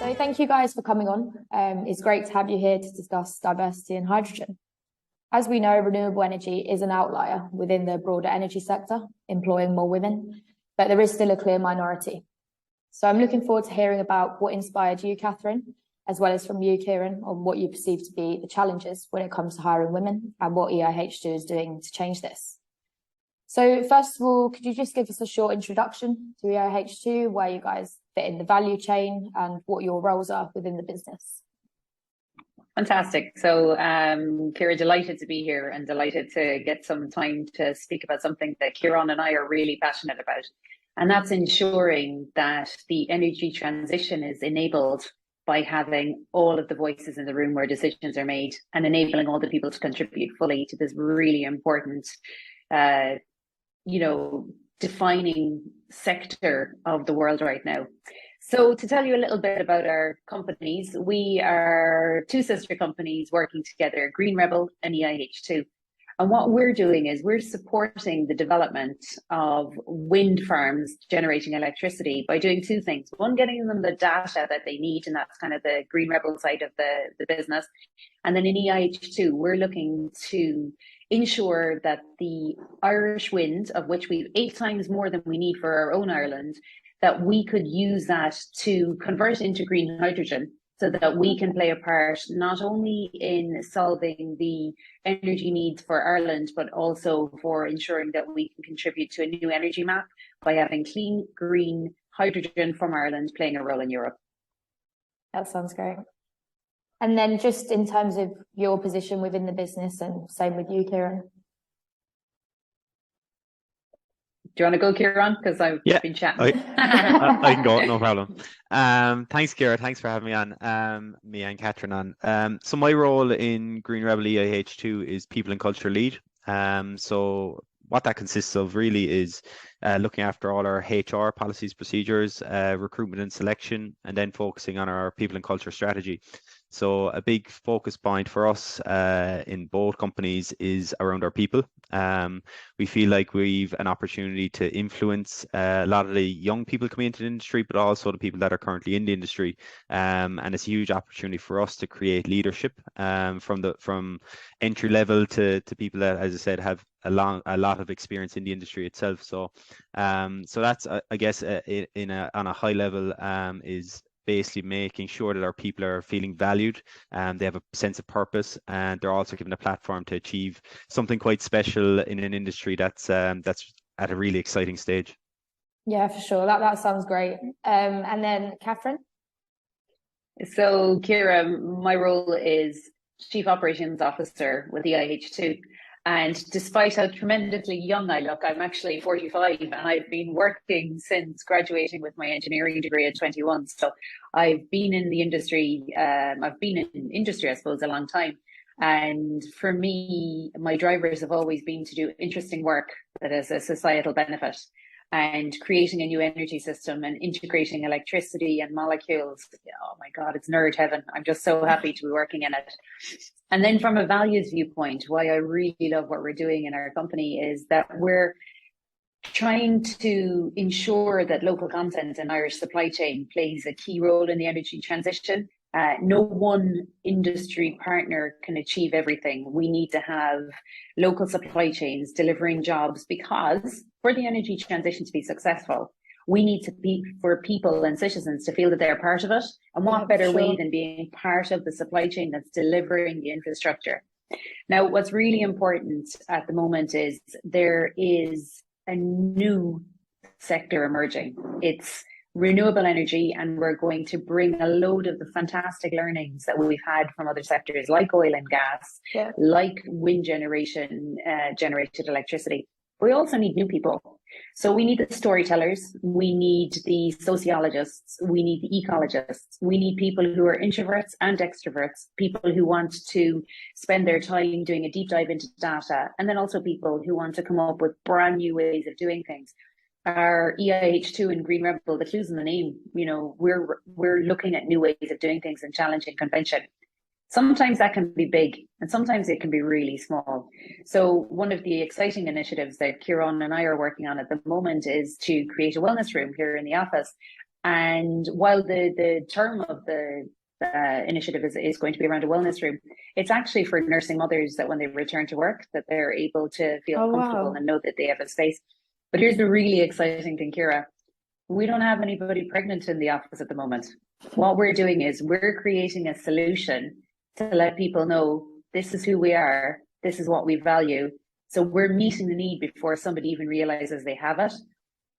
So thank you guys for coming on. It's great to have you here to discuss diversity in hydrogen. As we know, renewable energy is an outlier within the broader energy sector, employing more women, but there is still a clear minority. So I'm looking forward to hearing about what inspired you, Catherine, as well as from you, Kieran, on what you perceive to be the challenges when it comes to hiring women and what EIH2 is doing to change this. So first of all, could you just give us a short introduction to EIH2, where you guys fit in the value chain and what your roles are within the business? Fantastic. So Kira, delighted to be here and delighted to get some time to speak about something that Kieran and I are really passionate about. And that's ensuring that the energy transition is enabled by having all of the voices in the room where decisions are made and enabling all the people to contribute fully to this really important defining sector of the world right now. So to tell you a little bit about our companies, we are two sister companies working together, Green Rebel and EIH2. And what we're doing is we're supporting the development of wind farms generating electricity by doing two things. One, getting them the data that they need, and that's kind of the Green Rebel side of the business. And then in EIH2, we're looking to ensure that the Irish wind, of which we've 8 times more than we need for our own Ireland, that we could use that to convert into green hydrogen so that we can play a part not only in solving the energy needs for Ireland, but also for ensuring that we can contribute to a new energy map by having clean, green hydrogen from Ireland playing a role in Europe. That sounds great. And then just in terms of your position within the business, and same with you, Kieran. Do you want to go, Kieran? Because I've been chatting. I can go, no problem. Thanks, Kira. Thanks for having me on, me and Catherine on. So my role in Green Rebel EIH2 is People and Culture Lead. So what that consists of really is looking after all our HR policies, procedures, recruitment and selection, and then focusing on our people and culture strategy. So a big focus point for us in both companies is around our people. We feel like we've an opportunity to influence a lot of the young people coming into the industry, but also the people that are currently in the industry. And it's a huge opportunity for us to create leadership from entry level to people that, as I said, have a lot of experience in the industry itself. So that's I guess on a high level is basically making sure that our people are feeling valued and they have a sense of purpose, and they're also given a platform to achieve something quite special in an industry that's at a really exciting stage. Yeah, for sure. That sounds great. And then Catherine? So Kira, my role is Chief Operations Officer with EIH2. And despite how tremendously young I look, I'm actually 45 and I've been working since graduating with my engineering degree at 21. So I've been in the industry, I suppose, a long time. And for me, my drivers have always been to do interesting work that has a societal benefit, and creating a new energy system and integrating electricity and molecules. Oh my God, it's nerd heaven. I'm just so happy to be working in it. And then from a values viewpoint, why I really love what we're doing in our company is that we're trying to ensure that local content in Irish supply chain plays a key role in the energy transition. No one industry partner can achieve everything. We need to have local supply chains delivering jobs, because for the energy transition to be successful, we need to be for people and citizens to feel that they're part of it. And what better way than being part of the supply chain that's delivering the infrastructure? Now, what's really important at the moment is there is a new sector emerging. It's renewable energy, and we're going to bring a load of the fantastic learnings that we've had from other sectors like oil and gas, like wind generation, generated electricity. We also need new people. So we need the storytellers, we need the sociologists, we need the ecologists, we need people who are introverts and extroverts, people who want to spend their time doing a deep dive into data, and then also people who want to come up with brand new ways of doing things. Our EIH2 and Green Rebel, the clues in the name, we're looking at new ways of doing things and challenging convention. Sometimes that can be big and sometimes it can be really small. So one of the exciting initiatives that Kieran and I are working on at the moment is to create a wellness room here in the office. And while the term of the initiative is going to be around a wellness room, it's actually for nursing mothers that when they return to work, that they're able to feel comfortable and know that they have a space. But here's the really exciting thing, Ciara. We don't have anybody pregnant in the office at the moment. What we're doing is we're creating a solution to let people know this is who we are, this is what we value. So we're meeting the need before somebody even realizes they have it.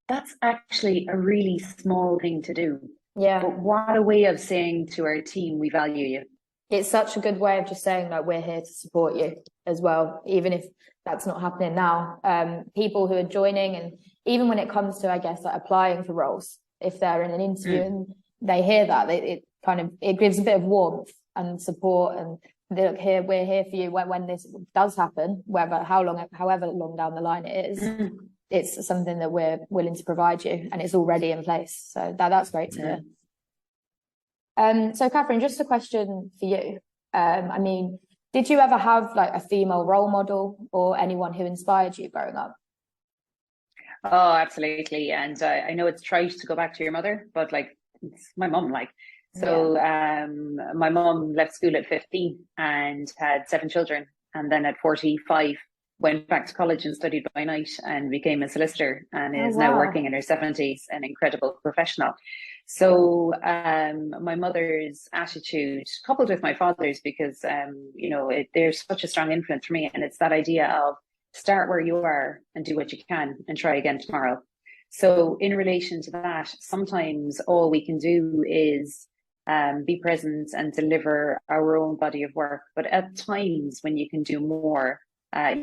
That's actually a really small thing to do. Yeah. But what a way of saying to our team, we value you. It's such a good way of just saying that we're here to support you as well, even if that's not happening now. People who are joining, and even when it comes to, I guess, like applying for roles, if they're in an interview and they hear that, it gives a bit of warmth and support, and look, here, we're here for you when this does happen, however long down the line it is. It's something that we're willing to provide you, and it's already in place. So that's great to hear. So Catherine, just a question for you. I mean, did you ever have like a female role model or anyone who inspired you growing up? Oh, absolutely. And I know it's trite to go back to your mother, but like it's my mum, like. So my mum left school at 15 and had 7 children, and then at 45 went back to college and studied by night and became a solicitor, and is now working in her 70s, an incredible professional. So my mother's attitude, coupled with my father's, because there's such a strong influence for me, and it's that idea of start where you are and do what you can and try again tomorrow. So in relation to that, sometimes all we can do is be present and deliver our own body of work. But at times when you can do more,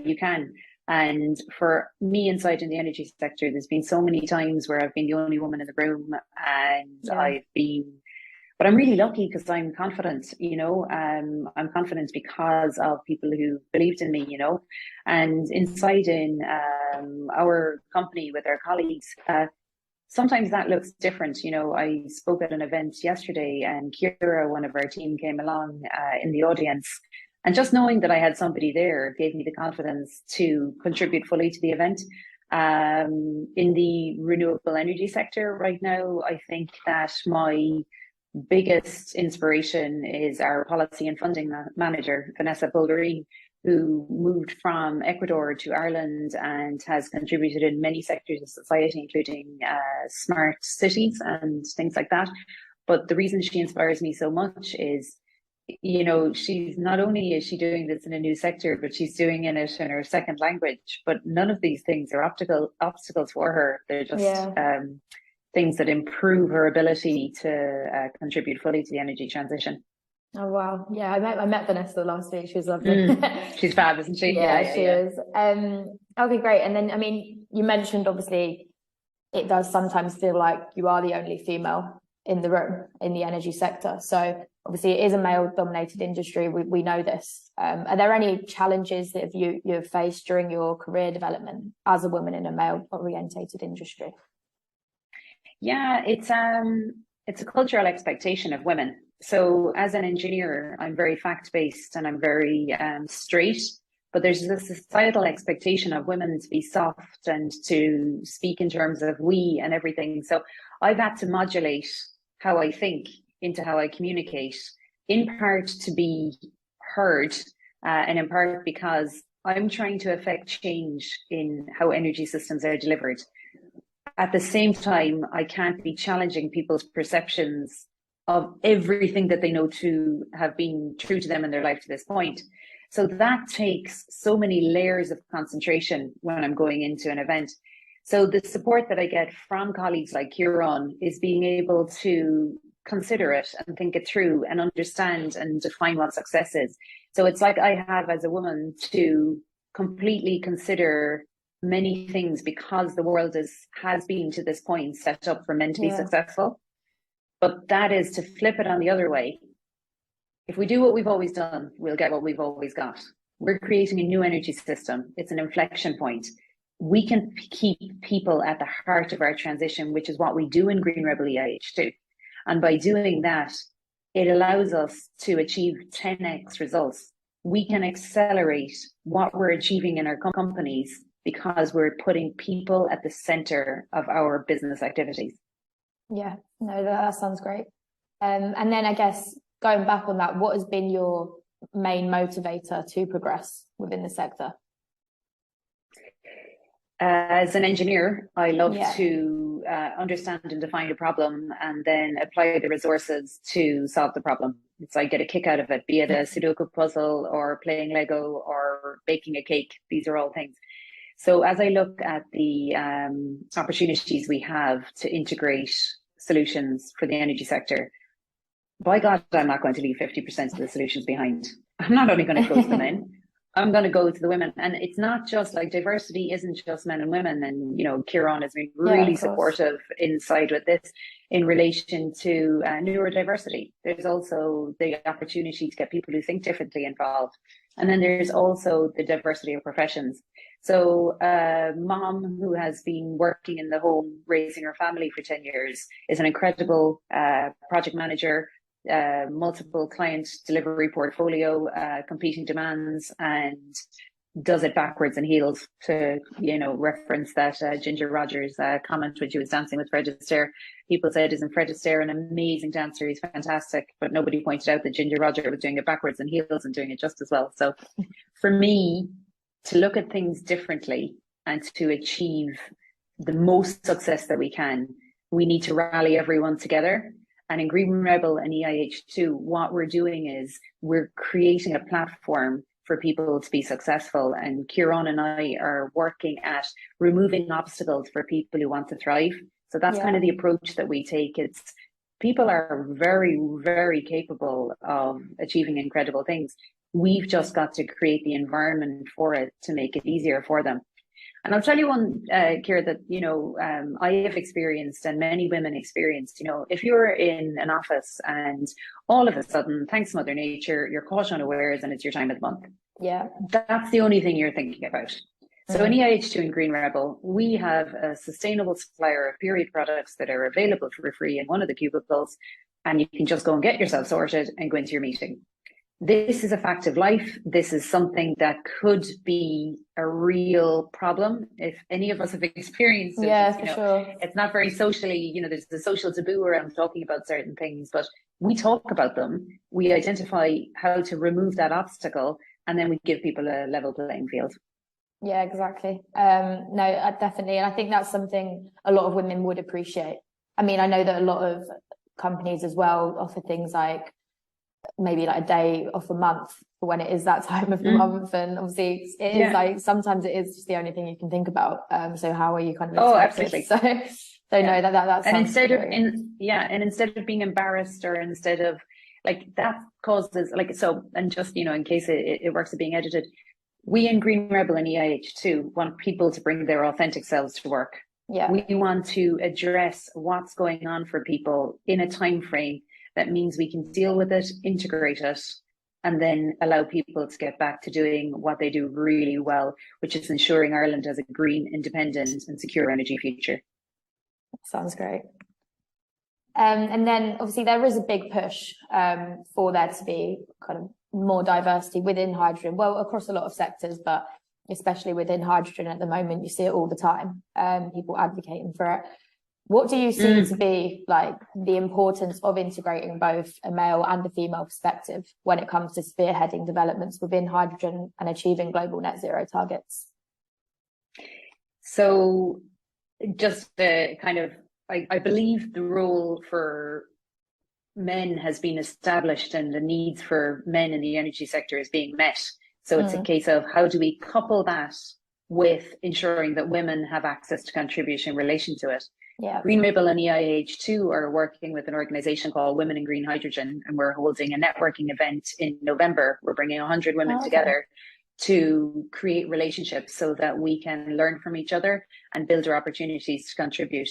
you can. And for me inside in the energy sector, there's been so many times where I've been the only woman in the room, and but I'm really lucky because I'm confident, I'm confident because of people who believed in me, and inside in our company with our colleagues, sometimes that looks different. I spoke at an event yesterday, and Ciara, one of our team, came along in the audience. And just knowing that I had somebody there gave me the confidence to contribute fully to the event. In the renewable energy sector right now, I think that my biggest inspiration is our policy and funding manager, Vanessa Bulgarine, who moved from Ecuador to Ireland and has contributed in many sectors of society, including smart cities and things like that. But the reason she inspires me so much is, she's not only is she doing this in a new sector, but she's doing it in her second language. But none of these things are obstacles for her. They're just things that improve her ability to contribute fully to the energy transition. Oh wow! Yeah, I met Vanessa last week. She was lovely. She's fab, isn't she? Yeah, she is. Okay, great. And then, I mean, you mentioned obviously it does sometimes feel like you are the only female in the room in the energy sector. So obviously it is a male-dominated industry. We know this. Are there any challenges that you have faced during your career development as a woman in a male-orientated industry? Yeah, it's a cultural expectation of women. So as an engineer, I'm very fact-based and I'm very straight, but there's a societal expectation of women to be soft and to speak in terms of we and everything. So I've had to modulate how I think into how I communicate, in part to be heard, and in part because I'm trying to affect change in how energy systems are delivered. At the same time, I can't be challenging people's perceptions of everything that they know to have been true to them in their life to this point. So that takes so many layers of concentration when I'm going into an event. So the support that I get from colleagues like Kieran is being able to consider it and think it through and understand and define what success is. So it's like I have as a woman to completely consider many things because the world has been to this point set up for men to be successful. But that is to flip it on the other way. If we do what we've always done, we'll get what we've always got. We're creating a new energy system. It's an inflection point. We can keep people at the heart of our transition, which is what we do in Green Rebel EIH2. And by doing that, it allows us to achieve 10x results. We can accelerate what we're achieving in our companies because we're putting people at the center of our business activities. Yeah, no, that sounds great. And then I guess going back on that, what has been your main motivator to progress within the sector? As an engineer, I love Yeah. to understand and define a problem and then apply the resources to solve the problem. So I get a kick out of it, be it a Sudoku puzzle or playing Lego or baking a cake. These are all things. So as I look at the opportunities we have to integrate solutions for the energy sector, by God, I'm not going to leave 50% of the solutions behind. I'm not only going to go to the men, I'm going to go to the women. And it's not just like diversity isn't just men and women. And, you know, Kieran has been really supportive inside with this in relation to neurodiversity. There's also the opportunity to get people who think differently involved. And then there's also the diversity of professions. So a mom who has been working in the home, raising her family for 10 years is an incredible project manager, multiple client delivery portfolio, competing demands, and does it backwards and heels, to, you know, reference that Ginger Rogers comment when she was dancing with Fred Astaire. People said, isn't Fred Astaire an amazing dancer? He's fantastic. But nobody pointed out that Ginger Rogers was doing it backwards and heels and doing it just as well. So for me, to look at things differently and to achieve the most success that we can, we need to rally everyone together. And in Green Rebel and EIH2, what we're doing is we're creating a platform for people to be successful. And Kieran and I are working at removing obstacles for people who want to thrive. So that's kind of the approach that we take. It's people are very, very capable of achieving incredible things. We've just got to create the environment for it to make it easier for them. And I'll tell you one, Kira, that, you know, I have experienced and many women experienced, you know, if you're in an office and all of a sudden, thanks Mother Nature, you're caught unawares and it's your time of the month. Yeah. That's the only thing you're thinking about. So in EIH2 and Green Rebel, we have a sustainable supplier of period products that are available for free in one of the cubicles, and you can just go and get yourself sorted and go into your meeting. This is a fact of life. This is something that could be a real problem if any of us have experienced it. Yeah, for sure. It's not very socially, you know, there's the social taboo around talking about certain things, but we talk about them. We identify how to remove that obstacle, and then we give people a level playing field. Yeah, exactly. No, definitely. And I think that's something a lot of women would appreciate. I mean, I know that a lot of companies as well offer things like maybe like a day off a month for when it is that time of the month, and obviously it is like sometimes it is just the only thing you can think about. So how are you kind of absolutely. So no, that and instead of and instead of being embarrassed, or instead of like that causes like, so, and just, you know, in case it works at being edited, we in Green Rebel and EIH2 want people to bring their authentic selves to work. Yeah, we want to address what's going on for people in a time frame that means we can deal with it, integrate it, and then allow people to get back to doing what they do really well, which is ensuring Ireland has a green, independent and secure energy future. Sounds great. And then obviously there is a big push for there to be kind of more diversity within hydrogen, well, across a lot of sectors, but especially within hydrogen at the moment, you see it all the time, people advocating for it. What do you see to be like the importance of integrating both a male and a female perspective when it comes to spearheading developments within hydrogen and achieving global net zero targets? So just the kind of, I believe the role for men has been established and the needs for men in the energy sector is being met. So it's a case of how do we couple that with ensuring that women have access to contribution in relation to it. Yeah. Green Rebel and EIH2 are working with an organization called Women in Green Hydrogen, and we're holding a networking event in November. We're bringing 100 women together to create relationships so that we can learn from each other and build our opportunities to contribute.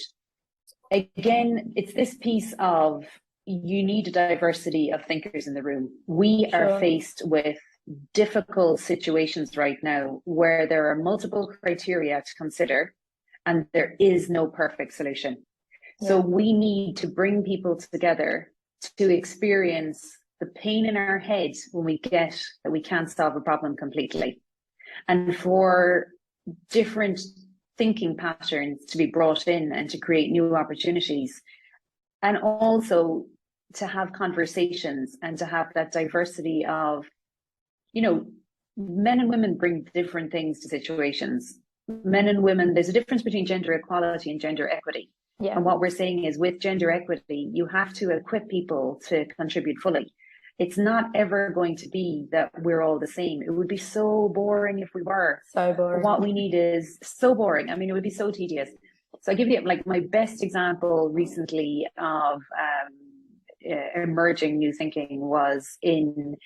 Again, it's this piece of you need a diversity of thinkers in the room. We are faced with difficult situations right now where there are multiple criteria to consider and there is no perfect solution. So we need to bring people together to experience the pain in our head when we get that we can't solve a problem completely, and for different thinking patterns to be brought in and to create new opportunities. and also to have conversations and to have that diversity of, you know, men and women bring different things to situations. Men and women, there's a difference between gender equality and gender equity. Yeah. And what we're saying is with gender equity, you have to equip people to contribute fully. It's not ever going to be that we're all the same. It would be so boring if we were. So boring. What we need is so boring. I mean, it would be so tedious. So I give you like my best example recently of emerging new thinking was in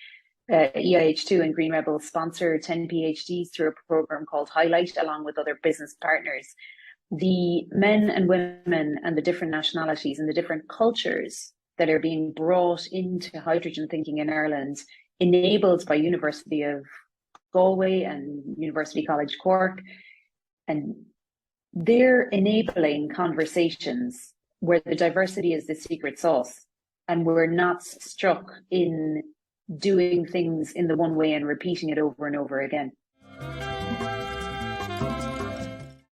EIH2 and Green Rebel sponsored 10 PhDs through a program called Highlight, along with other business partners. The men and women and the different nationalities and the different cultures that are being brought into hydrogen thinking in Ireland, enabled by University of Galway and University College Cork, and they're enabling conversations where the diversity is the secret sauce, and we're not stuck in doing things in the one way and repeating it over and over again.